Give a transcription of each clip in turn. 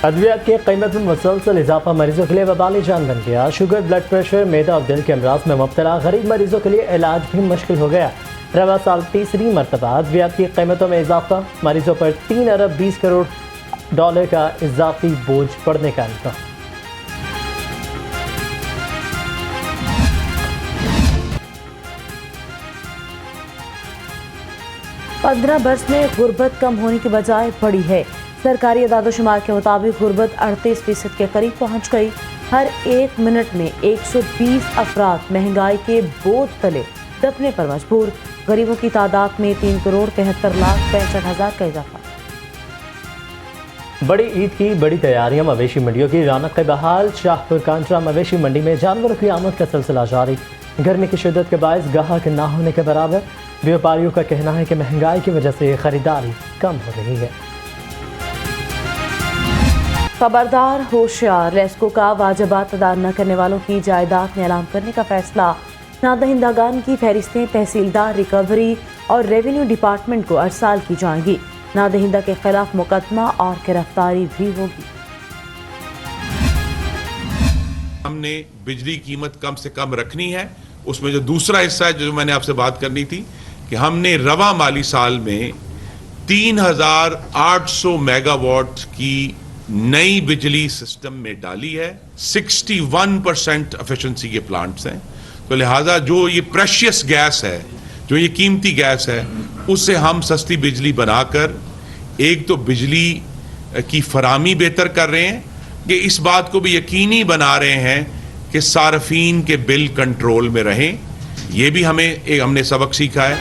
ادویات کی قیمت میں مسلسل اضافہ مریضوں کے لیے وبال جان بن گیا۔ شوگر، بلڈ پریشر، معدہ اور دل کے امراض میں مبتلا غریب مریضوں کے لیے علاج بھی مشکل ہو گیا۔ رواں سال تیسری مرتبہ ادویات کی قیمتوں میں اضافہ، مریضوں پر 3 ارب 20 کروڑ ڈالر کا اضافی بوجھ پڑنے کا امکان۔ 15 برس میں غربت کم ہونے کی بجائے بڑھی ہے۔ سرکاری اعداد و شمار کے مطابق غربت 38% کے قریب پہنچ گئی۔ ہر 1 منٹ میں 120 افراد مہنگائی کے بوجھ تلے دبنے پر مجبور۔ غریبوں کی تعداد میں 3 کروڑ 73 لاکھ 65 ہزار کا اضافہ۔ بڑی عید کی بڑی تیاریاں، مویشی منڈیوں کی رونق بحال۔ شاہپور کانٹرا مویشی منڈی میں جانوروں کی آمد کا سلسلہ جاری۔ گرمی کی شدت کے باعث گاہک نہ ہونے کے برابر۔ بیوپاریوں کا کہنا ہے کہ مہنگائی کی وجہ سے خریداری کم ہو رہی ہے۔ خبردار ہوشیار، ریسکو کا واجبات ادا نہ کرنے والوں کی جائیداد نیلام کرنے کا فیصلہ۔ نادہندگان کی فہرستیں تحصیلدار، ریکوری اور ریونیو ڈپارٹمنٹ کو ارسال کی جائیں گی۔ نادہندہ کے خلاف مقدمہ اور گرفتاری بھی ہوگی۔ ہم نے بجلی قیمت کم سے کم رکھنی ہے۔ اس میں جو دوسرا حصہ ہے جو میں نے آپ سے بات کرنی تھی کہ ہم نے رواں مالی سال میں 3800 میگا واٹ کی نئی بجلی سسٹم میں ڈالی ہے۔ 61% ایفیشنسی کے پلانٹس ہیں، تو لہٰذا جو یہ پریشیس گیس ہے، جو یہ قیمتی گیس ہے، اس سے ہم سستی بجلی بنا کر ایک تو بجلی کی فراہمی بہتر کر رہے ہیں کہ اس بات کو بھی یقینی بنا رہے ہیں کہ صارفین کے بل کنٹرول میں رہیں۔ یہ بھی ہم نے سبق سیکھا ہے۔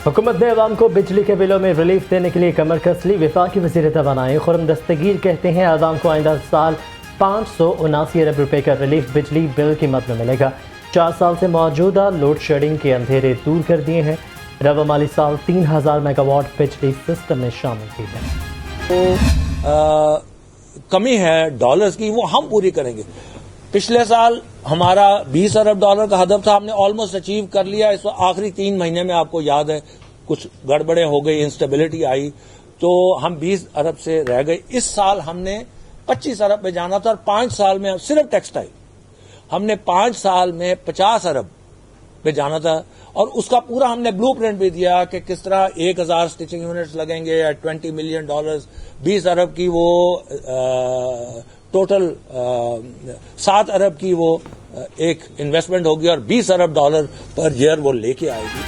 حکومت نے عوام کو بجلی کے بلوں میں ریلیف دینے کے لیے کمر کس لی۔ وفاقی وزیر توانائی خرم دستگیر کہتے ہیں عوام کو آئندہ سال 579 ارب روپے کا ریلیف بجلی بل کی مد میں ملے گا۔ 4 سال سے موجودہ لوڈ شیڈنگ کے اندھیرے دور کر دیے ہیں۔ رواں مالی سال 3000 میگا واٹ بجلی سسٹم میں شامل کی ہے۔ کمی ہے ڈالرز کی، وہ ہم پوری کریں گے۔ پچھلے سال ہمارا 20 ارب ڈالر کا ہدف تھا، ہم نے آلموسٹ اچیو کر لیا۔ اس آخری 3 مہینے میں آپ کو یاد ہے کچھ گڑبڑیں ہو گئی، انسٹیبلٹی آئی، تو ہم 20 ارب سے رہ گئے۔ اس سال ہم نے 25 ارب پہ جانا تھا، اور 5 سال میں صرف ٹیکسٹائل ہم نے 5 سال میں 50 ارب پہ جانا تھا، اور اس کا پورا ہم نے بلو پرنٹ بھی دیا کہ کس طرح 1000 سٹیچنگ یونٹس لگیں گے، 20 ملین ڈالر، 20 ارب کی وہ ٹوٹل 7 ارب کی وہ ایک انویسٹمنٹ ہوگی، اور 20 ارب ڈالر پر ایئر وہ لے کے آئے گی۔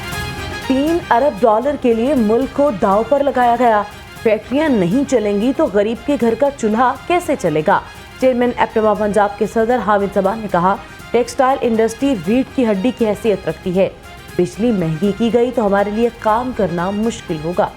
3 ارب ڈالر کے لیے ملک کو داؤ پر لگایا گیا۔ فیکٹریاں نہیں چلیں گی تو غریب کے گھر کا چولہا کیسے چلے گا؟ چیئرمین ایپٹما پنجاب کے صدر حامد زمان نے کہا، ٹیکسٹائل انڈسٹری ریڑھ کی ہڈی کی حیثیت رکھتی ہے۔ بجلی مہنگی کی گئی تو ہمارے لیے کام کرنا مشکل ہوگا۔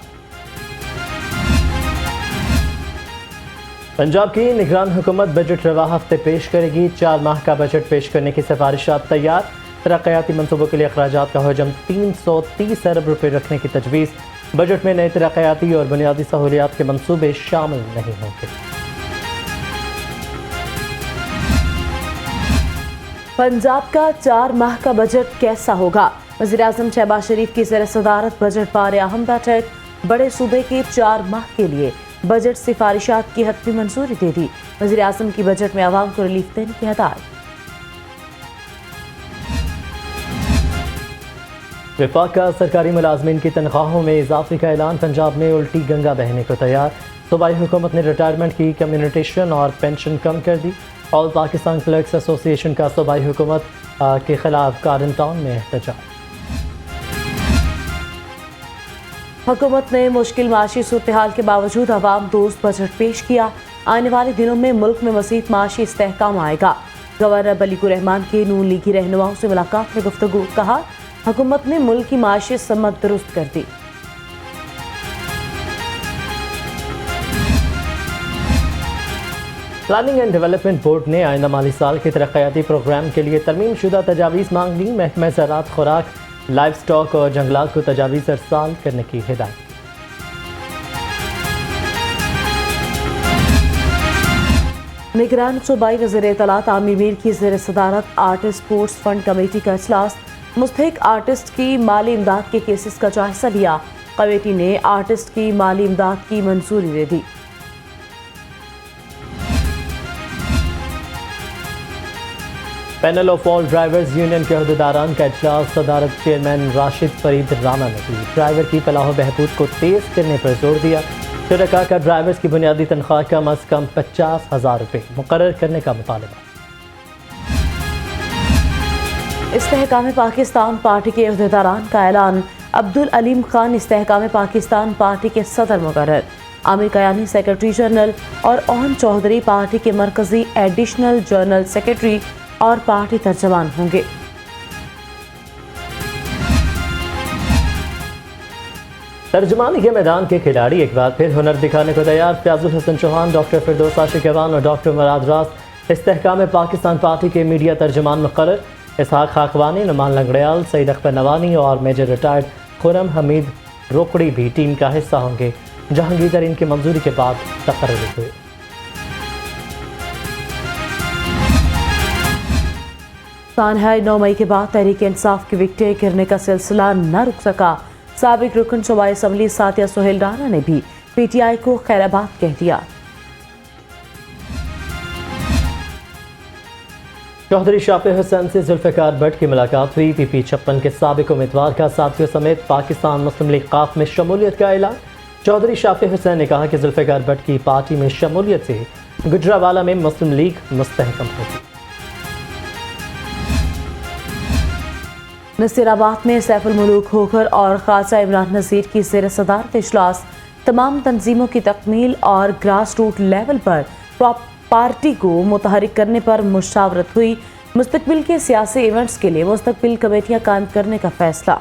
پنجاب کی نگران حکومت بجٹ رواں ہفتے پیش کرے گی۔ 4 ماہ کا بجٹ پیش کرنے کی سفارشات تیار۔ ترقیاتی منصوبوں کے لیے اخراجات کا حجم 330 ارب روپے رکھنے کی تجویز۔ بجٹ میں نئے ترقیاتی اور بنیادی سہولیات کے منصوبے شامل نہیں ہوں گے۔ پنجاب کا 4 ماہ کا بجٹ کیسا ہوگا؟ وزیر اعظم شہباز شریف کی زیر صدارت بجٹ بار اہم بیٹھک۔ بڑے صوبے کے 4 ماہ کے لیے بجٹ سفارشات کی حتمی منظوری دے دی۔ وزیر اعظم کی بجٹ میں عوام کو ریلیف دینے کی ہدایت۔ وفاق کا سرکاری ملازمین کی تنخواہوں میں اضافے کا اعلان۔ پنجاب میں الٹی گنگا بہنے کو تیار۔ صوبائی حکومت نے ریٹائرمنٹ کی کمیونٹیشن اور پینشن کم کر دی۔ آل پاکستان کلرکس ایسوسی ایشن کا صوبائی حکومت کے خلاف گارڈن ٹاؤن میں احتجاج۔ حکومت نے مشکل معاشی صورتحال کے باوجود عوام دوست بجٹ پیش کیا۔ آنے والے دنوں میں ملک میں مزید معاشی استحکام آئے گا۔ گورنر ملیک الرحمان کی نون لیگی رہنماؤں سے ملاقات میں گفتگو، کہا حکومت نے ملک کی معاشی سمت درست کر دی۔ پلاننگ اینڈ ڈیولپمنٹ بورڈ نے آئندہ مالی سال کے ترقیاتی پروگرام کے لیے ترمیم شدہ تجاویز مانگ لی۔ محکمہ زراعت، خوراک، لائف سٹاک اور جنگلات کو تجاویز ارسال کرنے کی ہدایت۔ نگران صوبائی وزیر اطلاعات عامر میر کی زیر صدارت آرٹسٹ سپورٹس فنڈ کمیٹی کا اجلاس۔ مستحق آرٹسٹ کی مالی امداد کے کیسز کا جائزہ لیا۔ کمیٹی نے آرٹسٹ کی مالی امداد کی منظوری دے دی۔ Panel of all drivers union کے عہدیداران کا اجلاس صدارت چیئرمین راشد فرید رانا نے کی. ڈرائیور کی فلاح و بہبود کو تیز کرنے پر زور دیا. شرکاء کا ڈرائیورز کی بنیادی تنخواہ کم از کم 50,000 روپے مقرر کرنے کا مطالبہ. استحکام پاکستان پارٹی کے عہدیداران کا اعلان. عبدالعلیم خان استحکام پاکستان پارٹی کے صدر مقرر. عامر قیانی سیکرٹری جنرل اور اوہن چودھری پارٹی کے مرکزی ایڈیشنل جنرل سیکرٹری اور پارٹی ترجمان ہوں گے. ترجمانی کے میدان کے کھلاڑی ایک بار پھر ہنر دکھانے کو تیار. فیاض الحسن چوہان، ڈاکٹر فردوس عاشقوان اور ڈاکٹر مراد راز استحکام پاکستان پارٹی کے میڈیا ترجمان مقرر. اسحاق خاقوانی، نعمان لنگڑیال، سعید اختر نوانی اور میجر ریٹائرڈ خرم حمید روکڑی بھی ٹیم کا حصہ ہوں گے. جہانگیر ترین کی منظوری کے بعد تقرر ہوئے. سانحہ 9 مئی کے بعد تحریک انصاف کی وکٹیں گرنے کا سلسلہ نہ رک سکا. سابق رکن صوبائی اسمبلی ساتیہ سہیل رانا نے بھی پی ٹی آئی کو خیر آباد کہہ دیا. چوہدری شافع حسین سے ذوالفقار بٹ کی ملاقات ہوئی. پی پی 56 کے سابق امیدوار کا ساتھیوں سمیت پاکستان مسلم لیگ قاف میں شمولیت کا اعلان. چوہدری شافع حسین نے کہا کہ ذوالفقار بٹ کی پارٹی میں شمولیت سے گجرانوالہ میں مسلم لیگ مستحکم ہوگی. نصیر آباد میں سیف الملوک ہوکر اور خواجہ عمران نذیر کی زیر صدارت اجلاس. تمام تنظیموں کی تکمیل اور گراس روٹ لیول پر پارٹی کو متحرک کرنے پر مشاورت ہوئی. مستقبل کے سیاسی ایونٹس کے لیے مستقبل کمیٹیاں قائم کرنے کا فیصلہ.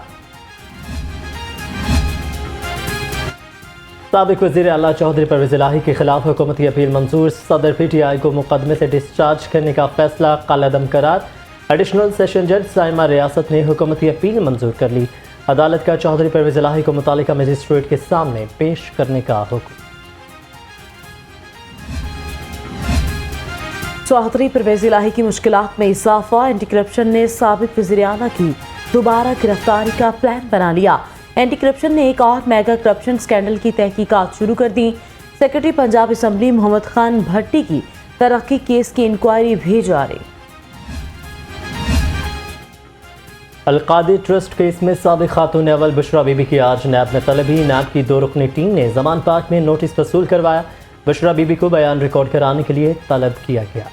سابق وزیر اعلیٰ چوہدری پرویز الہی کے خلاف حکومتی اپیل منظور. صدر پی ٹی آئی کو مقدمے سے ڈسچارج کرنے کا فیصلہ قلعدم قرار. ایڈیشنل سیشن جج سائمہ ریاست نے حکومتی اپیل منظور کر لی. عدالت کا چوہدری پرویز الہی کو متعلقہ مجسٹریٹ کے سامنے پیش کرنے کا حکم. چوہدری پرویز الہی کی مشکلات میں اضافہ. اینٹی کرپشن نے سابق وزیر اعلیٰ کی دوبارہ گرفتاری کا پلان بنا لیا. اینٹی کرپشن نے ایک اور میگا کرپشن سکینڈل کی تحقیقات شروع کر دی. سیکرٹری پنجاب اسمبلی محمد خان بھٹی کی ترقی کیس کی انکوائری بھی جاری. القادی ٹرسٹ کیس میں سابق خاتون اول بشرا بی بی کی آج نیب میں طلبی. نیب کی 2 رکنی ٹیم نے زمان پارک میں نوٹس وصول کروایا. بشرا بی بی کو بیان ریکارڈ کرانے کے لیے طلب کیا گیا.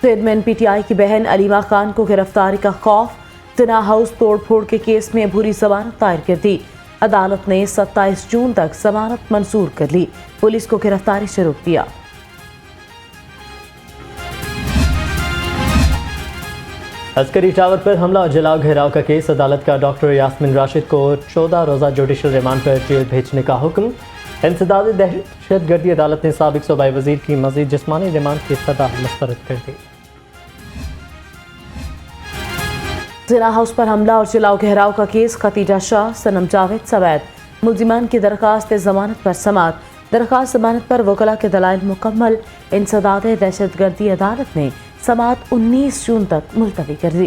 چیئرمین پی ٹی آئی کی بہن علیمہ خان کو گرفتاری کا خوف. تنا ہاؤس توڑ پھوڑ کے کیس میں عبوری ضمانت دائر کر دی. عدالت نے 27 جون تک ضمانت منظور کر لی. پولیس کو گرفتاری سے روک دیا. عسکری ٹاور پر حملہ اور جلاؤ گھیراؤ کا کیس. عدالت کا ڈاکٹر یاسمین راشد کو 14 روزہ جوڈیشل ریمانڈ پر جیل بھیجنے کا حکم. انسداد دہشت گردی. عدالت نے سابق صوبائی وزیر کی مزید جسمانی ریمانڈ کی سزا مسترد کر دی. زنا ہاؤس پر حملہ اور جلاؤ گھیراؤ کا کیس. ختیجہ شاہ، صنم جاوید سوید ملزمان کی درخواست ضمانت پر سماعت. درخواست ضمانت پر وکلاء کے دلائل مکمل. انسداد دہشت گردی. عدالت نے سماعت 19 جون تک ملتوی کر دی.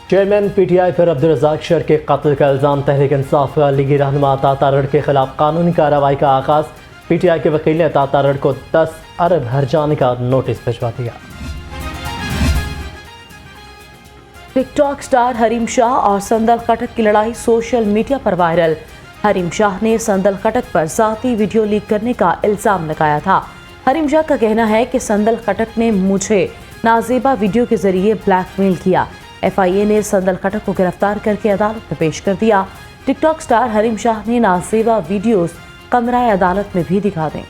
چیئرمین پی ٹی آئی پر عبدالرزاق شر کے قتل کا الزام. تحریک انصاف کا لیگی رہنما عطا تارڑ کے خلاف قانونی کارروائی کا آغاز. پی ٹی آئی کے وکیل نے عطا تارڑ کو 10 ارب ہرجانے کا نوٹس بھجوا دیا. ٹک ٹاک سٹار حریم شاہ اور سندل خٹک کی لڑائی سوشل میڈیا پر وائرل. حریم شاہ نے سندل خٹک پر ذاتی ویڈیو لیک کرنے کا الزام لگایا تھا. حریم شاہ کا کہنا ہے کہ سندل خٹک نے مجھے نازیبا ویڈیو کے ذریعے بلیک میل کیا. ایف آئی اے نے سندل خٹک کو گرفتار کر کے عدالت میں پیش کر دیا. ٹک ٹاک سٹار حریم شاہ نے نازیبا ویڈیوز کمرہ عدالت میں بھی دکھا دیں.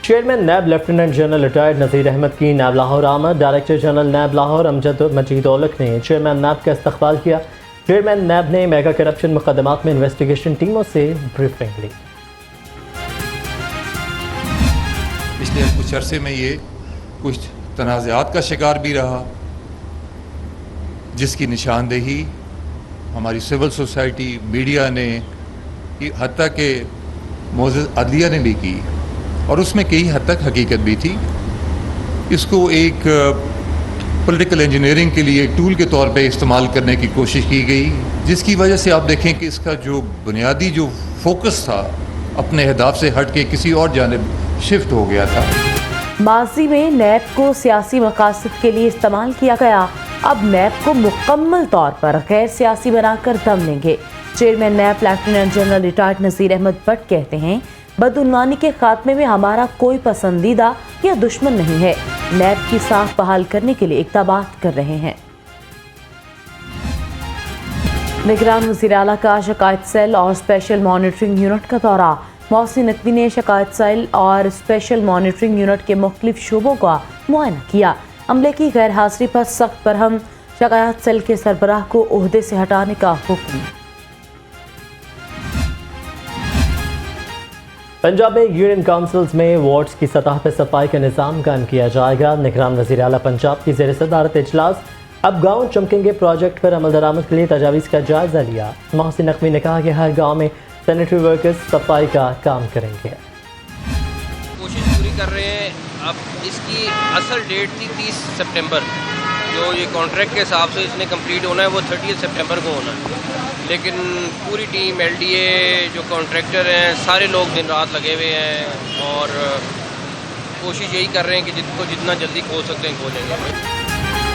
Chairman NAB lieutenant general retired Nazir Ahmed کی نیب لاہور آمد. Director general NAB Lahore Amjad Majeed Aulakh نے چیئرمین نیب کا استقبال کیا. چیئرمین نیب نے میگا کرپشن مقدمات میں انویسٹیگیشن ٹیموں سے بریفنگ لی. پچھلے کچھ عرصے میں یہ کچھ تنازعات کا شکار بھی رہا، جس کی نشاندہی ہماری سول سوسائٹی، میڈیا نے، حتیٰ کہ معزز عدلیہ نے بھی کی، اور اس میں کئی حد تک حقیقت بھی تھی. اس کو ایک پولیٹیکل انجینئرنگ کے لیے ایک ٹول کے طور پہ استعمال کرنے کی کوشش کی گئی، جس کی وجہ سے آپ دیکھیں کہ اس کا جو بنیادی جو فوکس تھا اپنے اہداف سے ہٹ کے کسی اور جانب شفٹ ہو گیا تھا۔ ماضی میں نیب کو سیاسی مقاصد کے لیے استعمال کیا گیا، اب نیب کو مکمل طور پر غیر سیاسی بنا کر دم لیں گے۔ Chairman NAB lieutenant general retired Nazir Ahmed Butt کہتے ہیں، بدعنوانی کے خاتمے میں ہمارا کوئی پسندیدہ یا دشمن نہیں ہے، نیب کی ساکھ بحال کرنے کے لیے اقدامات کر رہے ہیں۔ نگران وزیر اعلیٰ کا شکایت سیل اور اسپیشل مانیٹرنگ یونٹ کا دورہ۔ محسن نقوی نے شکایت سیل اور اسپیشل مانیٹرنگ یونٹ کے مختلف شعبوں کا معائنہ کیا۔ عملے کی غیر حاضری پر سخت برہم، شکایت سیل کے سربراہ کو عہدے سے ہٹانے کا حکم۔ پنجاب میں یونین کونسلز میں وارڈز کی سطح پر صفائی کا نظام قائم کیا جائے گا۔ نگران وزیر اعلیٰ پنجاب کی زیر صدارت اجلاس اب گاؤں چمکیں گے پروجیکٹ پر عمل درآمد کے لیے تجاویز کا جائزہ لیا۔ محسن نقوی نے کہا کہ ہر گاؤں میں سینیٹری ورکرز صفائی کا کام کریں گے۔ کوشش پوری کر رہے ہیں۔ اب اس کی اصل ڈیٹ تھی 30 سپٹمبر، جو یہ کانٹریکٹ کے حساب سے اس نے کمپلیٹ ہونا ہے وہ 30 سپٹمبر کو ہونا ہے، لیکن پوری ٹیم ایل ڈی اے جو کانٹریکٹر ہیں سارے لوگ دن رات لگے ہوئے ہیں اور کوشش یہی کر رہے ہیں کہ جتنا جلدی کھول سکتے ہیں کھولیں گے۔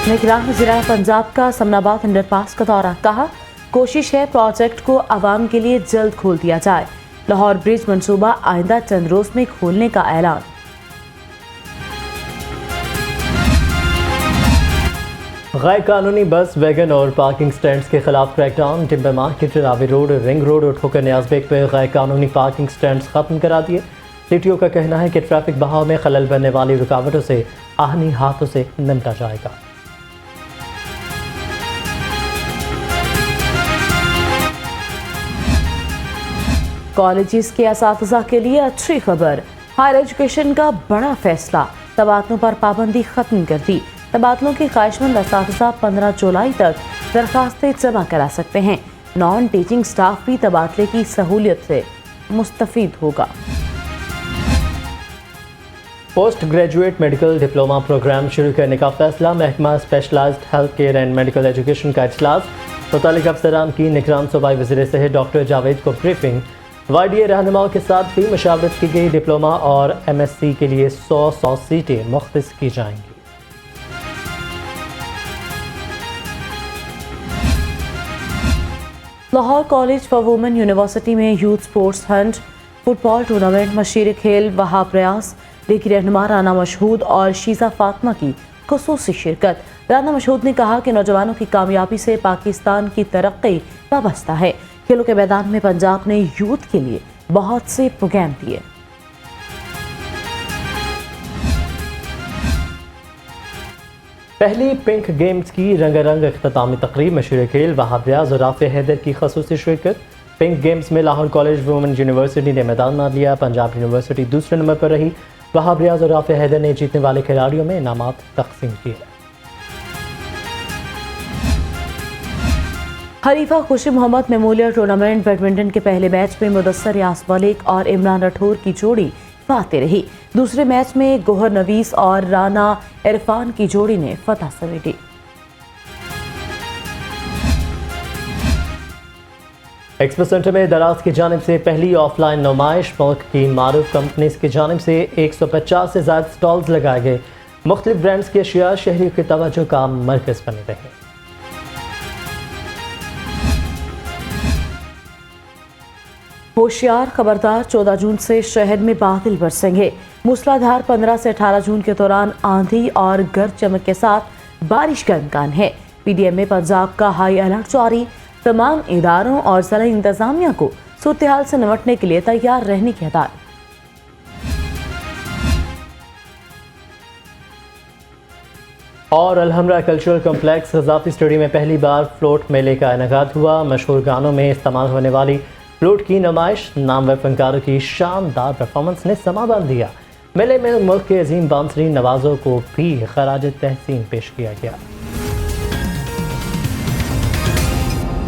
نگران وزیر اعلیٰ پنجاب کا سمن آباد انڈر پاس کا دورہ، کہا کوشش ہے پروجیکٹ کو عوام کے لیے جلد کھول دیا جائے۔ لاہور برج منصوبہ آئندہ چند روز میں کھولنے کا اعلان۔ غیر قانونی بس ویگن اور پارکنگ سٹینڈز کے خلاف کریک ڈاؤن۔ ٹمبر مارکیٹ، راوی روڈ، رنگ روڈ اور ٹھوکر نیاز بیگ پہ غیر قانونی پارکنگ سٹینڈز ختم کرا دیے۔ سی ٹی او کا کہنا ہے کہ ٹریفک بہاؤ میں خلل بننے والی رکاوٹوں سے آہنی ہاتھوں سے نمٹا جائے گا۔ کالجز کے اساتذہ کے لیے اچھی خبر، ہائر ایجوکیشن کا بڑا فیصلہ، تبادلوں پر پابندی ختم کر دی۔ تبادلوں کے خواہشمند اساتذہ 15 جولائی تک درخواستیں جمع کرا سکتے ہیں۔ نان ٹیچنگ سٹاف بھی تبادلے کی سہولیت سے مستفید ہوگا۔ Post graduate medical diploma program شروع کرنے کا فیصلہ۔ محکمہ specialized health care and medical education کا اجلاس، متعلقہ افسران کی نگران صوبائی وزیر صحت ڈاکٹر جاوید کو بریفنگ۔ وائی ڈی اے رہنماؤں کے ساتھ بھی مشاورت کی گئی۔ ڈپلومہ اور ایم ایس سی کے لیے 100 سیٹیں مختص کی جائیں گی۔ Lahore college for women university میں youth sports hunt football tournament, مشیر کھیل وہاب ریاض، لیگی رہنما رانا مشہود اور شیزہ فاطمہ کی خصوصی شرکت۔ رانا مشہود نے کہا کہ نوجوانوں کی کامیابی سے پاکستان کی ترقی وابستہ ہے۔ کھیلوں کے میدان میں پنجاب نے یوتھ کے لیے بہت سے پروگرام دیے۔ پہلی پنک گیمز کی رنگا رنگ اختتامی تقریب، مشیر کھیل وہاب ریاض اور رافع حیدر کی خصوصی شرکت۔ پنک گیمز میں لاہور کالج وومن یونیورسٹی نے میدان مار لیا، پنجاب یونیورسٹی دوسرے نمبر پر رہی۔ وہاب ریاض اور رافع حیدر نے جیتنے والے کھلاڑیوں میں انعامات تقسیم کیے۔ حریفہ خوشی محمد میموریل ٹورنامنٹ بیڈمنٹن کے پہلے میچ میں مدثر ریاض ملک اور عمران راٹھور کی جوڑی فاتح رہی۔ دوسرے میچ میں گوہر نویس اور رانا عرفان کی جوڑی نے فتح سمیٹی۔ ایکسپو سینٹر میں دراز کی جانب سے پہلی آف لائن نمائش، ملک کی معروف کمپنیز کی جانب سے 150 سے زائد سٹالز لگائے گئے۔ مختلف برانڈز کی اشیاء شہریوں کی توجہ کا مرکز بنے رہے۔ ہوشیار، خبردار، 14 جون سے شہر میں بادل برسیں گے۔ موسلا دھار 15 سے 18 جون کے دوران آندھی اور گرج چمک کے ساتھ بارش کا امکان ہے۔ پی ڈی ایم میں پنجاب کا ہائی الرٹ جاری، تمام اداروں اور ضلع انتظامیہ کو صورتحال سے نمٹنے کے لیے تیار رہنے کی ہدایت۔ اور Alhamra cultural complex Gaddafi stadium میں پہلی بار فلوٹ میلے کا انعقاد ہوا۔ مشہور گانوں میں استعمال ہونے والی فلوٹ کی نمائش، نامور فنکاروں کی شاندار پرفارمنس نے سما باندھ دیا۔ میلے میں ملک کے عظیم بانسری نوازوں کو بھی خراج تحسین پیش کیا گیا۔